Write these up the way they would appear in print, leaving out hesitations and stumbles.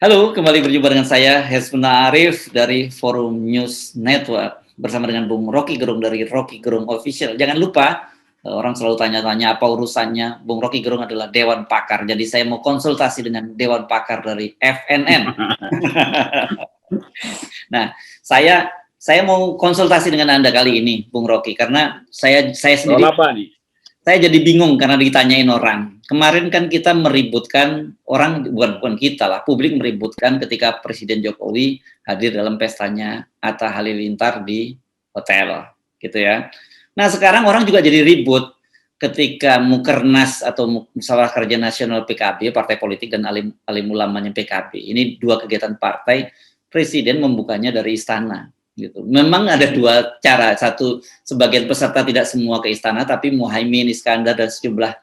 Halo, kembali berjumpa dengan saya Hesbuna Arif dari Forum News Network bersama dengan Bung Rocky Gerung dari Rocky Gerung Official. Jangan lupa, orang selalu tanya-tanya apa urusannya. Bung Rocky Gerung adalah Dewan Pakar, jadi saya mau konsultasi dengan Dewan Pakar dari FNN. Nah, saya mau konsultasi dengan Anda kali ini, Bung Rocky, karena saya sendiri apa nih? saya jadi bingung karena ditanyain orang. Kemarin kan kita meributkan, orang bukan kita lah, publik meributkan ketika Presiden Jokowi hadir dalam pestanya Atta Halilintar di hotel, gitu ya. Nah sekarang orang juga jadi ribut ketika Mukernas atau Musyawarah Kerja Nasional PKB, partai politik dan alim ulamanya PKB. Ini dua kegiatan partai, Presiden membukanya dari istana. Gitu. Memang ada dua cara, satu sebagian peserta tidak semua ke istana, tapi Muhaimin Iskandar dan sejumlah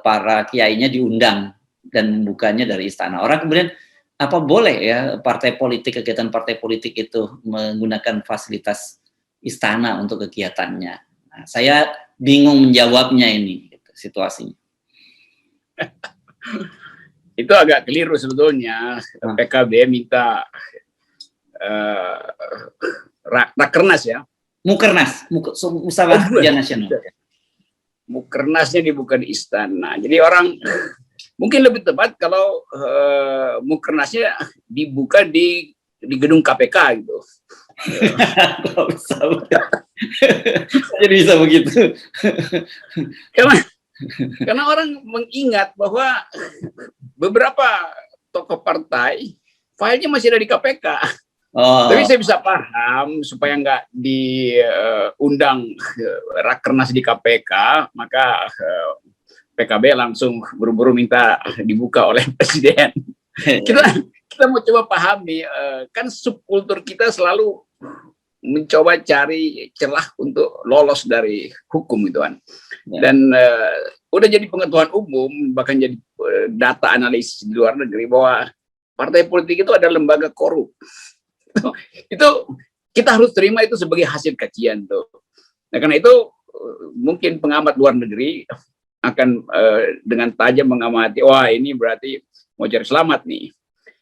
para kiainya diundang dan membukanya dari istana. Orang kemudian apa boleh ya partai politik, kegiatan partai politik itu menggunakan fasilitas istana untuk kegiatannya? Nah, saya bingung menjawabnya ini gitu, situasinya. Itu agak keliru sebetulnya. PKB minta Rakernas ya. Mukernas, Musyawarah Kerja Nasional. Mukernasnya dibuka di istana. Jadi orang mungkin lebih tepat kalau Mukernasnya dibuka di gedung KPK gitu. Jadi bisa begitu. Karena orang mengingat bahwa beberapa tokoh partai filenya masih ada di KPK. Tapi saya bisa paham supaya nggak diundang Rakernas di KPK, maka PKB langsung buru-buru minta dibuka oleh Presiden. Kita mau coba pahami, kan subkultur kita selalu mencoba cari celah untuk lolos dari hukum gitu kan. Dan udah jadi pengetahuan umum, bahkan jadi data analisis di luar negeri bahwa partai politik itu ada lembaga korup. Itu kita harus terima itu sebagai hasil kajian tuh. Nah, karena itu mungkin pengamat luar negeri akan dengan tajam mengamati, wah ini berarti mau cari selamat nih.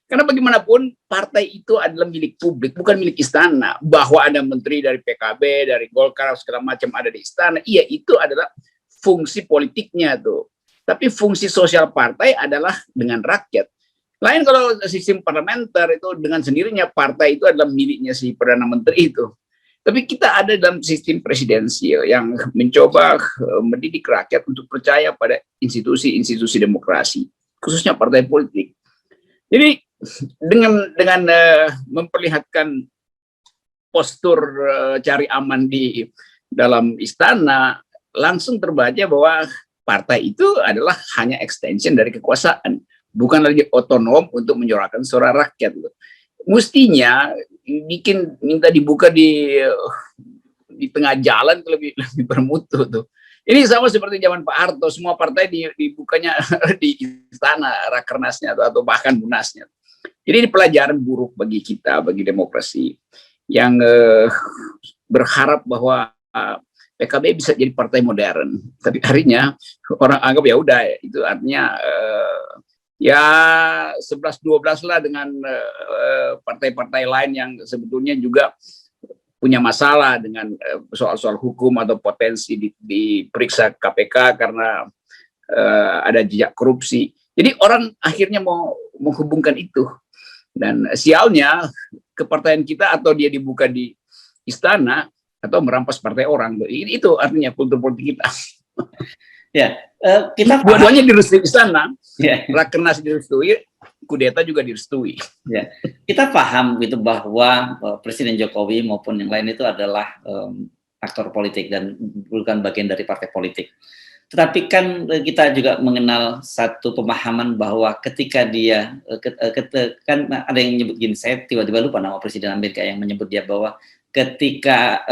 Karena bagaimanapun partai itu adalah milik publik, bukan milik istana. Bahwa ada menteri dari PKB, dari Golkar, segala macam ada di istana, iya itu adalah fungsi politiknya tuh. Tapi fungsi sosial partai adalah dengan rakyat. Lain kalau sistem parlementer itu dengan sendirinya partai itu adalah miliknya si Perdana Menteri itu. Tapi kita ada dalam sistem presidensial yang mencoba mendidik rakyat untuk percaya pada institusi-institusi demokrasi, khususnya partai politik. Jadi dengan memperlihatkan postur cari aman di dalam istana, langsung terbaca bahwa partai itu adalah hanya extension dari kekuasaan. Bukan lagi otonom untuk menyuarakan suara rakyat. Mestinya minta dibuka di tengah jalan itu lebih bermutu tuh. Ini sama seperti zaman Pak Harto, semua partai dibukanya di istana Rakernasnya atau bahkan Munasnya. Jadi ini pelajaran buruk bagi kita, bagi demokrasi yang berharap bahwa PKB bisa jadi partai modern. Tapi akhirnya orang anggap ya udah itu artinya ya 11-12 lah dengan partai-partai lain yang sebetulnya juga punya masalah dengan soal-soal hukum atau potensi diperiksa KPK karena ada jejak korupsi. Jadi orang akhirnya mau menghubungkan itu. Dan sialnya kepartaian kita atau dia dibuka di istana atau merampas partai orang. Itu artinya kultur politik kita. Ya, kita dua-duanya direstui di sana. Rakernas direstui, kudeta juga direstui. Ya, kita paham gitu bahwa Presiden Jokowi maupun yang lain itu adalah aktor politik dan bukan bagian dari partai politik. Tetapi kan kita juga mengenal satu pemahaman bahwa ketika dia kan ada yang menyebut gini, saya tiba-tiba lupa nama Presiden Amerika yang menyebut dia bahwa ketika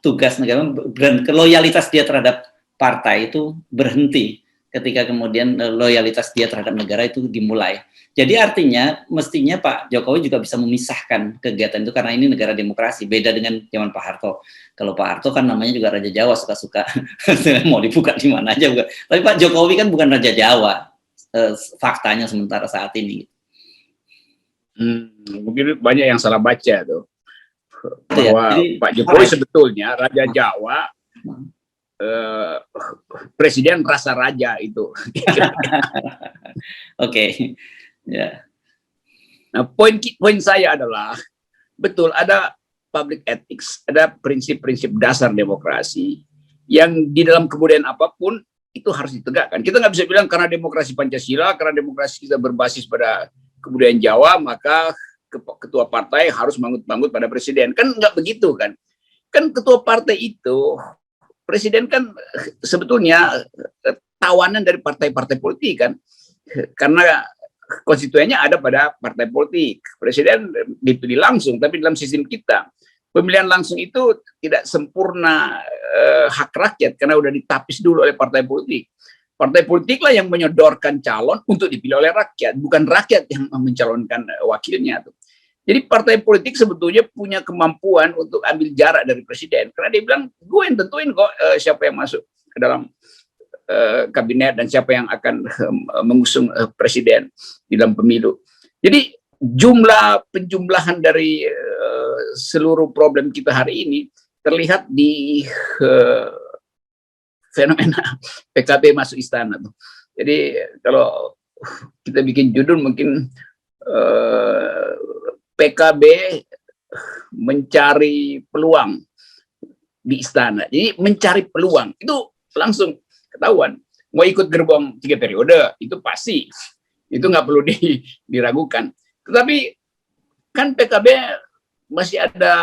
tugas negara dan loyalitas dia terhadap partai itu berhenti ketika kemudian loyalitas dia terhadap negara itu dimulai. Jadi artinya mestinya Pak Jokowi juga bisa memisahkan kegiatan itu karena ini negara demokrasi, beda dengan zaman Pak Harto. Kalau Pak Harto kan namanya juga Raja Jawa, suka-suka mau dibuka di mana aja. Tapi Pak Jokowi kan bukan Raja Jawa, faktanya sementara saat ini. Mungkin banyak yang salah baca tuh, bahwa jadi, Pak Jokowi sebetulnya Raja Jawa, presiden rasa raja itu. Oke. Ya. Nah, poin saya adalah betul ada public ethics, ada prinsip-prinsip dasar demokrasi yang di dalam kebudayaan apapun itu harus ditegakkan. Kita nggak bisa bilang karena demokrasi Pancasila, karena demokrasi kita berbasis pada kebudayaan Jawa, maka ketua partai harus manggut-manggut pada presiden. Kan nggak begitu kan? Kan ketua partai itu, presiden kan sebetulnya tawanan dari partai-partai politik kan, karena konstituennya ada pada partai politik. Presiden dipilih langsung, tapi dalam sistem kita pemilihan langsung itu tidak sempurna hak rakyat karena udah ditapis dulu oleh partai politik. Partai politiklah yang menyodorkan calon untuk dipilih oleh rakyat, bukan rakyat yang mencalonkan wakilnya. Jadi partai politik sebetulnya punya kemampuan untuk ambil jarak dari presiden, karena dia bilang, gue yang tentuin kok siapa yang masuk ke dalam kabinet dan siapa yang akan mengusung presiden di dalam pemilu. Jadi penjumlahan dari seluruh problem kita hari ini terlihat di fenomena PKB masuk istana tuh. Jadi kalau kita bikin judul mungkin PKB mencari peluang di istana. Jadi mencari peluang itu langsung ketahuan. Mau ikut gerbong 3 periode itu pasti, itu nggak perlu diragukan. Tetapi kan PKB masih ada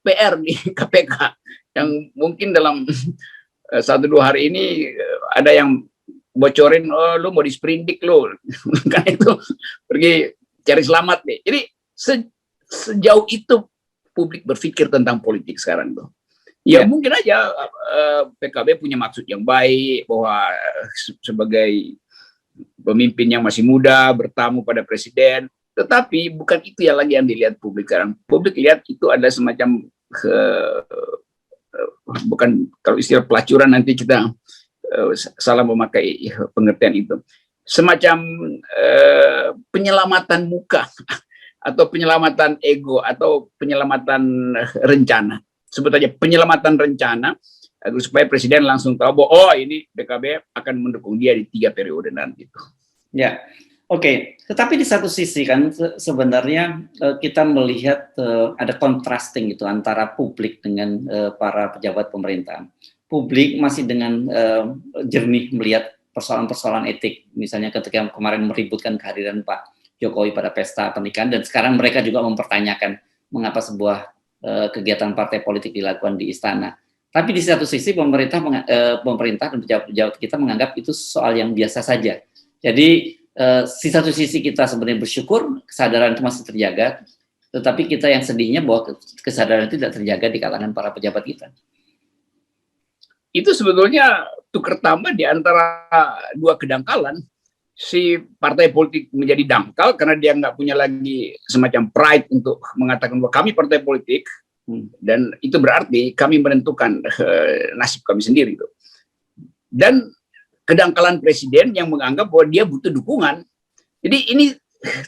PR di KPK yang mungkin dalam 1-2 hari ini ada yang bocorin, oh lu mau disprindik lu, kan itu pergi cari selamat nih. Jadi sejauh itu publik berpikir tentang politik sekarang tuh. Ya mungkin aja PKB punya maksud yang baik bahwa sebagai pemimpin yang masih muda bertamu pada presiden, tetapi bukan itu yang lagi yang dilihat publik sekarang. Publik lihat itu ada semacam bukan, kalau istilah pelacuran nanti kita salah memakai pengertian itu, semacam penyelamatan muka atau penyelamatan ego atau penyelamatan rencana. Sebut aja penyelamatan rencana supaya presiden langsung tahu bahwa oh ini PKB akan mendukung dia di 3 periode nanti. Ya, oke. Tetapi di satu sisi kan sebenarnya kita melihat ada contrasting gitu antara publik dengan para pejabat pemerintah. Publik masih dengan jernih melihat persoalan-persoalan etik, misalnya ketika kemarin meributkan kehadiran Pak Jokowi pada pesta pernikahan, dan sekarang mereka juga mempertanyakan mengapa sebuah kegiatan partai politik dilakukan di istana. Tapi di satu sisi pemerintah dan pejabat kita menganggap itu soal yang biasa saja. Jadi di satu sisi kita sebenarnya bersyukur kesadaran itu masih terjaga, tetapi kita yang sedihnya bahwa kesadaran itu tidak terjaga di kalangan para pejabat kita. Itu sebetulnya tukar tambah di antara 2 kedangkalan. Si partai politik menjadi dangkal karena dia nggak punya lagi semacam pride untuk mengatakan bahwa kami partai politik, dan itu berarti kami menentukan nasib kami sendiri. Dan kedangkalan presiden yang menganggap bahwa dia butuh dukungan. Jadi ini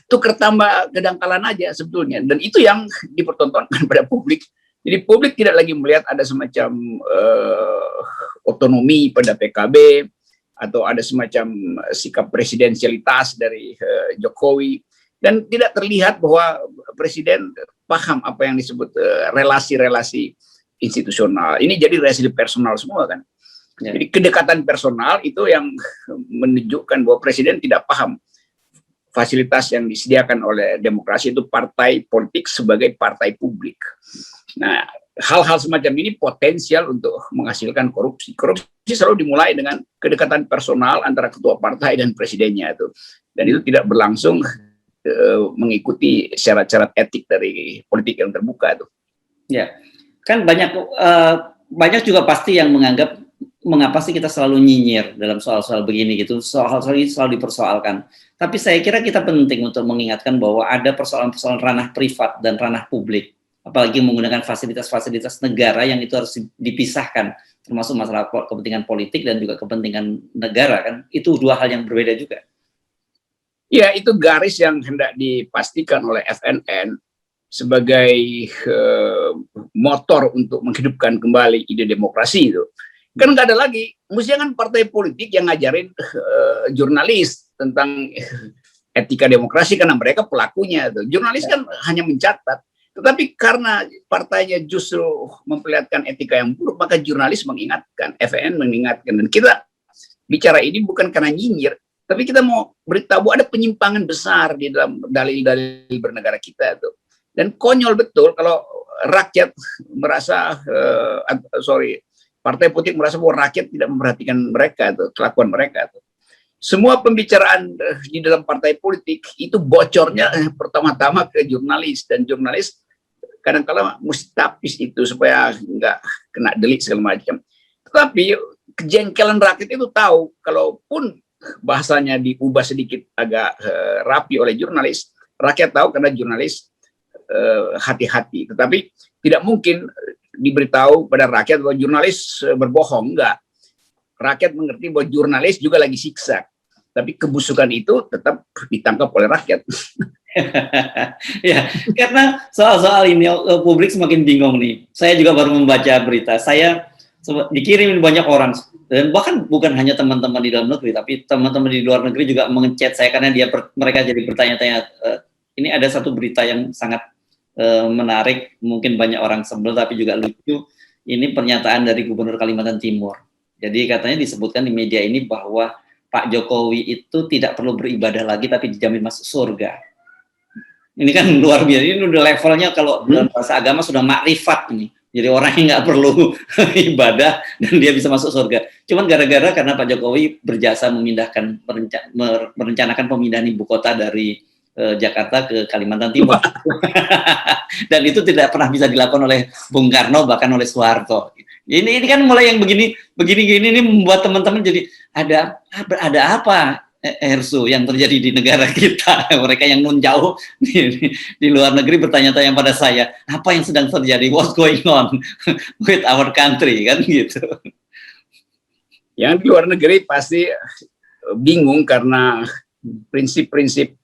tukar tambah kedangkalan aja sebetulnya, dan itu yang dipertontonkan pada publik. Jadi publik tidak lagi melihat ada semacam otonomi pada PKB, atau ada semacam sikap presidensialitas dari Jokowi, dan tidak terlihat bahwa presiden paham apa yang disebut relasi-relasi institusional. Ini jadi relasi personal semua kan. Ya. Jadi kedekatan personal itu yang menunjukkan bahwa presiden tidak paham fasilitas yang disediakan oleh demokrasi itu partai politik sebagai partai publik. Nah, hal-hal semacam ini potensial untuk menghasilkan korupsi. Korupsi selalu dimulai dengan kedekatan personal antara ketua partai dan presidennya itu, dan itu tidak berlangsung mengikuti syarat-syarat etik dari politik yang terbuka itu. Ya, kan banyak juga pasti yang menganggap mengapa sih kita selalu nyinyir dalam soal-soal begini gitu, soal-soal ini selalu dipersoalkan. Tapi saya kira kita penting untuk mengingatkan bahwa ada persoalan-persoalan ranah privat dan ranah publik, apalagi menggunakan fasilitas-fasilitas negara yang itu harus dipisahkan, termasuk masalah kepentingan politik dan juga kepentingan negara kan, itu 2 hal yang berbeda juga. Ya, itu garis yang hendak dipastikan oleh FNN sebagai motor untuk menghidupkan kembali ide demokrasi itu. Kan nggak ada lagi, mestinya kan partai politik yang ngajarin jurnalis tentang etika demokrasi karena mereka pelakunya. Jurnalis kan hanya mencatat, tetapi karena partainya justru memperlihatkan etika yang buruk, maka jurnalis mengingatkan, FNN mengingatkan, dan kita bicara ini bukan karena nyinyir, tapi kita mau beritahu ada penyimpangan besar di dalam dalil-dalil bernegara kita tuh. Dan konyol betul kalau rakyat merasa, partai politik merasa bahwa rakyat tidak memperhatikan mereka tuh, kelakuan mereka tuh. Semua pembicaraan di dalam partai politik itu bocornya pertama-tama ke jurnalis, dan jurnalis kadang-kala mesti tapis itu supaya nggak kena delik segala macam. Tetapi kejengkelan rakyat itu tahu, kalaupun bahasanya diubah sedikit agak rapi oleh jurnalis, rakyat tahu karena jurnalis hati-hati. Tetapi tidak mungkin diberitahu pada rakyat bahwa jurnalis berbohong, enggak. Rakyat mengerti bahwa jurnalis juga lagi siksa, tapi kebusukan itu tetap ditangkap oleh rakyat. Ya, karena soal-soal ini publik semakin bingung nih. Saya juga baru membaca berita, saya dikirim banyak orang, dan bahkan bukan hanya teman-teman di dalam negeri, tapi teman-teman di luar negeri juga mengechat saya karena mereka jadi bertanya-tanya. Ini ada satu berita yang sangat menarik, mungkin banyak orang sebel tapi juga lucu. Ini pernyataan dari Gubernur Kalimantan Timur. Jadi katanya disebutkan di media ini bahwa Pak Jokowi itu tidak perlu beribadah lagi tapi dijamin masuk surga. Ini kan luar biasa, ini udah levelnya kalau dalam bahasa agama sudah makrifat ini. Jadi orang yang nggak perlu ibadah dan dia bisa masuk surga. Cuman gara-gara karena Pak Jokowi berjasa memindahkan, merencanakan pemindahan ibu kota dari Jakarta ke Kalimantan Timur. Dan itu tidak pernah bisa dilakukan oleh Bung Karno, bahkan oleh Soeharto. Ini kan mulai yang begini ini membuat teman-teman jadi ada apa Hersu yang terjadi di negara kita. Mereka yang nun jauh di luar negeri bertanya-tanya pada saya, apa yang sedang terjadi, what's going on with our country, kan gitu. Yang di luar negeri pasti bingung karena prinsip-prinsip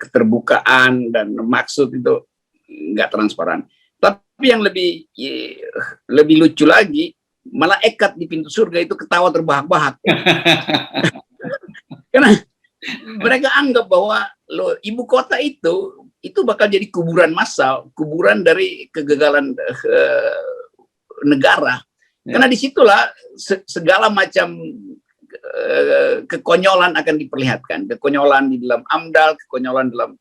keterbukaan dan maksud itu nggak transparan. Tapi yang lebih lucu lagi, malaikat di pintu surga itu ketawa terbahak-bahak. Karena mereka anggap bahwa ibu kota itu bakal jadi kuburan massal, kuburan dari kegagalan negara. Karena disitulah segala macam kekonyolan akan diperlihatkan, kekonyolan di dalam AMDAL, kekonyolan dalam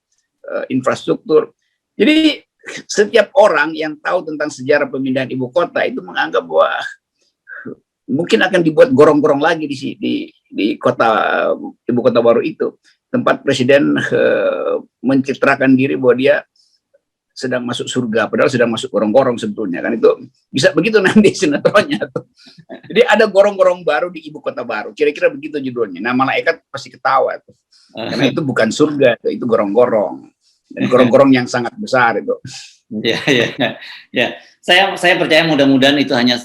infrastruktur. Jadi setiap orang yang tahu tentang sejarah pemindahan ibu kota itu menganggap bahwa mungkin akan dibuat gorong-gorong lagi di kota ibu kota baru itu, tempat presiden mencitrakan diri bahwa dia sedang masuk surga, padahal sedang masuk gorong-gorong sebetulnya, kan itu bisa begitu nanti sinetronnya tuh. Jadi ada gorong-gorong baru di ibu kota baru, kira-kira begitu judulnya. Nah, malaikat pasti ketawa tuh, karena itu bukan surga tuh, itu gorong-gorong, dan gorong-gorong yang sangat besar itu. Ya. Saya percaya mudah-mudahan itu hanya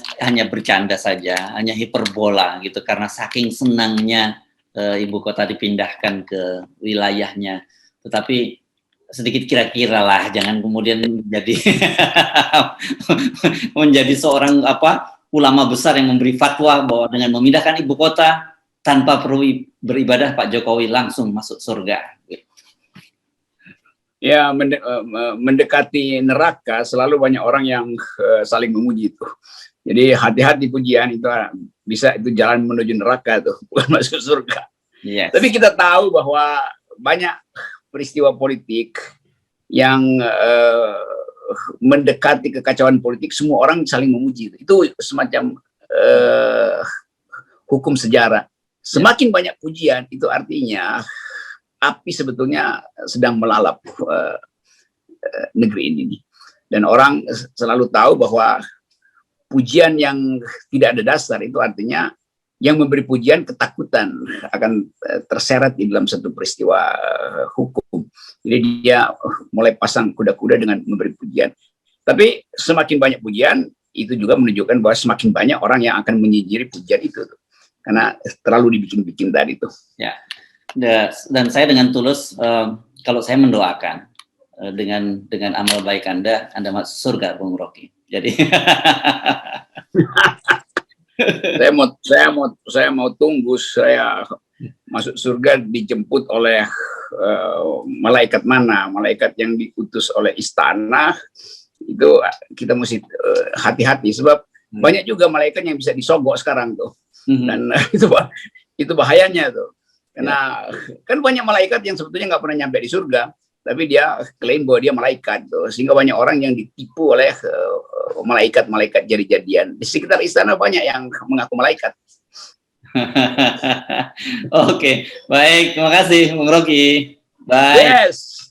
bercanda saja, hanya hiperbola gitu, karena saking senangnya ibu kota dipindahkan ke wilayahnya. Tetapi sedikit kira-kira lah, jangan kemudian menjadi seorang ulama besar yang memberi fatwa bahwa dengan memindahkan ibu kota tanpa perlu beribadah Pak Jokowi langsung masuk surga. Ya, mendekati neraka selalu banyak orang yang saling memuji itu. Jadi hati-hati pujian itu bisa itu jalan menuju neraka tuh, bukan masuk surga. Yes. Tapi kita tahu bahwa banyak peristiwa politik yang mendekati kekacauan politik, semua orang saling memuji. Itu semacam hukum sejarah. Semakin banyak pujian, itu artinya api sebetulnya sedang melalap negeri ini. Dan orang selalu tahu bahwa pujian yang tidak ada dasar itu artinya yang memberi pujian ketakutan akan terseret di dalam satu peristiwa hukum. Jadi dia mulai pasang kuda-kuda dengan memberi pujian. Tapi semakin banyak pujian, itu juga menunjukkan bahwa semakin banyak orang yang akan menyinyiri pujian itu. Karena terlalu dibikin-bikin tadi tuh. Ya. Dan saya dengan tulus, kalau saya mendoakan dengan amal baik Anda masuk surga, Bung Rocky. Jadi saya mau tunggu saya masuk surga dijemput oleh malaikat mana, malaikat yang diutus oleh istana. Itu kita mesti hati-hati, sebab banyak juga malaikat yang bisa disogok sekarang tuh. Dan itu bahayanya tuh, karena kan banyak malaikat yang sebetulnya nggak pernah nyampe di surga, tapi dia klaim bahwa dia malaikat tuh, sehingga banyak orang yang ditipu oleh malaikat-malaikat jadi-jadian. Di sekitar istana banyak yang mengaku malaikat. Oke, baik, terima kasih Bung Rocky. Bye. Yes.